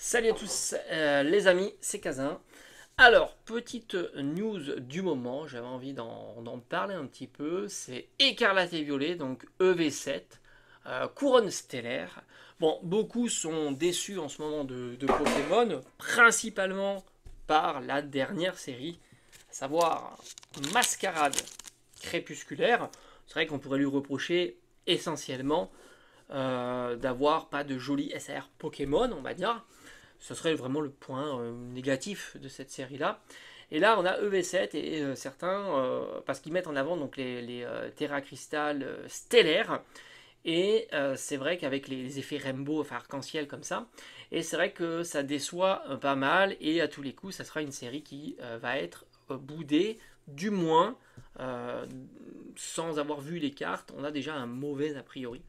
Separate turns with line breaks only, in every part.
Salut à tous les amis, c'est Kazin. Alors, petite news du moment, j'avais envie d'en parler un petit peu, c'est Écarlate et Violet, donc EV7, couronne stellaire. Bon, beaucoup sont déçus en ce moment de Pokémon, principalement par la dernière série, à savoir Mascarade crépusculaire. C'est vrai qu'on pourrait lui reprocher essentiellement d'avoir pas de jolis SR Pokémon, on va dire. Ce serait vraiment le point négatif de cette série-là. Et là, on a EV7 et certains, parce qu'ils mettent en avant donc les Terra Crystal stellaires. Et c'est vrai qu'avec les effets rainbow, enfin arc-en-ciel comme ça, et c'est vrai que ça déçoit pas mal. Et à tous les coups, ça sera une série qui va être boudée, du moins, sans avoir vu les cartes, on a déjà un mauvais a priori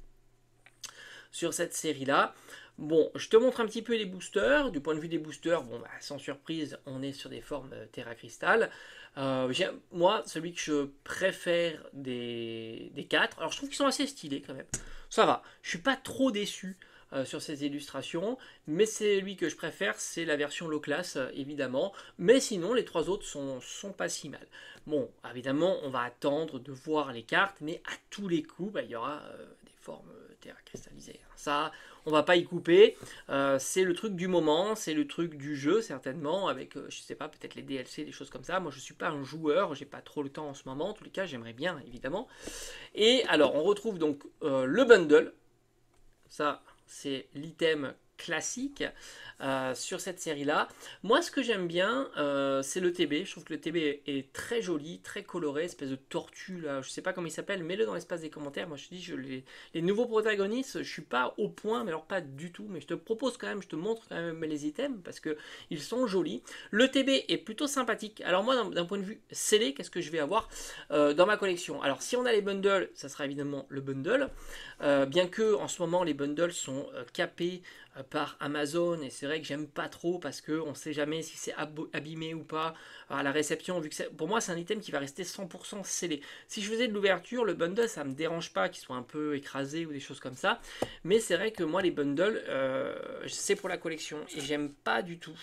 sur cette série-là. Bon, je te montre un petit peu les boosters. Du point de vue des boosters, bon, bah, sans surprise, on est sur des formes Terra Crystal. Moi, celui que je préfère des 4, alors je trouve qu'ils sont assez stylés quand même. Ça va, je suis pas trop déçu sur ces illustrations, mais celui que je préfère, c'est la version low class, évidemment. Mais sinon, les trois autres sont pas si mal. Bon, évidemment, on va attendre de voir les cartes, mais à tous les coups, bah, il y aura des formes terre cristallisée. Ça, on va pas y couper. C'est le truc du moment, c'est le truc du jeu certainement, avec, je sais pas, peut-être les DLC, des choses comme ça. Moi, je suis pas un joueur, j'ai pas trop le temps en ce moment. En tous les cas, j'aimerais bien, évidemment. Et alors, on retrouve donc le bundle. Ça, c'est l'item classique sur cette série-là. Moi, ce que j'aime bien, c'est le TB. Je trouve que le TB est très joli, très coloré, espèce de tortue, là. Je sais pas comment il s'appelle, mets-le dans l'espace des commentaires. Moi, je te dis, les nouveaux protagonistes, je suis pas au point, mais alors pas du tout. Mais je te propose quand même, je te montre quand même les items, parce que ils sont jolis. Le TB est plutôt sympathique. Alors moi, d'un point de vue scellé, qu'est-ce que je vais avoir dans ma collection? Alors, si on a les bundles, ça sera évidemment le bundle. Bien que en ce moment les bundles sont capés par Amazon et c'est vrai que j'aime pas trop parce que on sait jamais si c'est abîmé ou pas à la réception, vu que pour moi c'est un item qui va rester 100% scellé. Si je faisais de l'ouverture, le bundle ça me dérange pas qu'il soit un peu écrasé ou des choses comme ça, mais c'est vrai que moi les bundles c'est pour la collection et j'aime pas du tout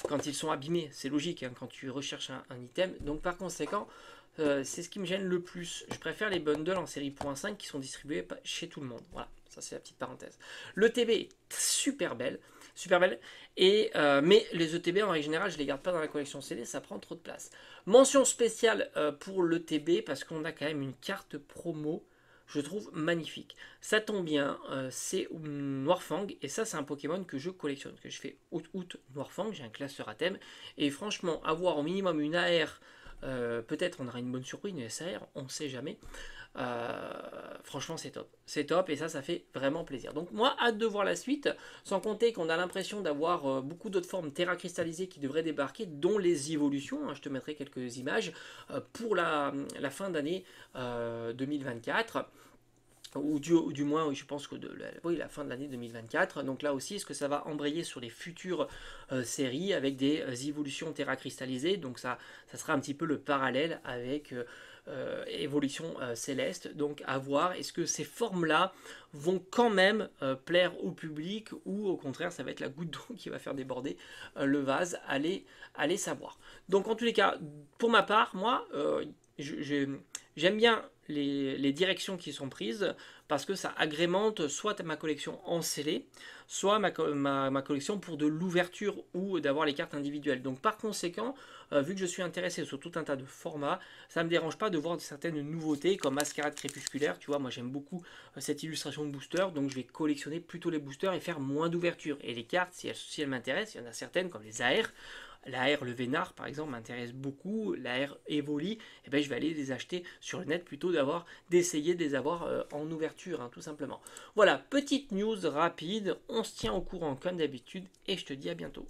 quand ils sont abîmés. C'est logique hein, quand tu recherches un item, donc par conséquent c'est ce qui me gêne le plus. Je préfère les bundles en série .5 qui sont distribués chez tout le monde. Voilà, ça c'est la petite parenthèse. Le TB est super belle, super belle. Et, mais les ETB en règle générale, je les garde pas dans la collection CD, ça prend trop de place. Mention spéciale pour le TB parce qu'on a quand même une carte promo. Je trouve magnifique. Ça tombe bien, c'est Noirfang, et ça c'est un Pokémon que je collectionne, que je fais out Noirfang, j'ai un classeur à thème, et franchement, avoir au minimum une AR peut-être on aura une bonne surprise, une SAR, on ne sait jamais. Franchement, c'est top. C'est top et ça fait vraiment plaisir. Donc, moi, hâte de voir la suite. Sans compter qu'on a l'impression d'avoir beaucoup d'autres formes terra cristallisées qui devraient débarquer, dont les évolutions. Hein, je te mettrai quelques images pour la fin d'année 2024 ou du moins, oui, je pense que oui, la fin de l'année 2024. Donc là aussi, est-ce que ça va embrayer sur les futures séries avec des évolutions terra cristallisées? Donc ça sera un petit peu le parallèle avec évolution céleste. Donc à voir, est-ce que ces formes-là vont quand même plaire au public ou au contraire, ça va être la goutte d'eau qui va faire déborder le vase? Allez savoir. Donc en tous les cas, pour ma part, moi, j'aime bien les directions qui sont prises parce que ça agrémente soit ma collection en scellé, soit ma collection pour de l'ouverture ou d'avoir les cartes individuelles. Donc par conséquent, vu que je suis intéressé sur tout un tas de formats, ça ne me dérange pas de voir certaines nouveautés comme Mascarade crépusculaire. Tu vois, moi j'aime beaucoup cette illustration de booster, donc je vais collectionner plutôt les boosters et faire moins d'ouverture. Et les cartes, si elles m'intéressent, il y en a certaines comme les AR. L'AR Le Vénard, par exemple, m'intéresse beaucoup. L'AR Evoli, eh ben, je vais aller les acheter sur le net plutôt d'essayer de les avoir en ouverture, hein, tout simplement. Voilà, petite news rapide. On se tient au courant comme d'habitude et je te dis à bientôt.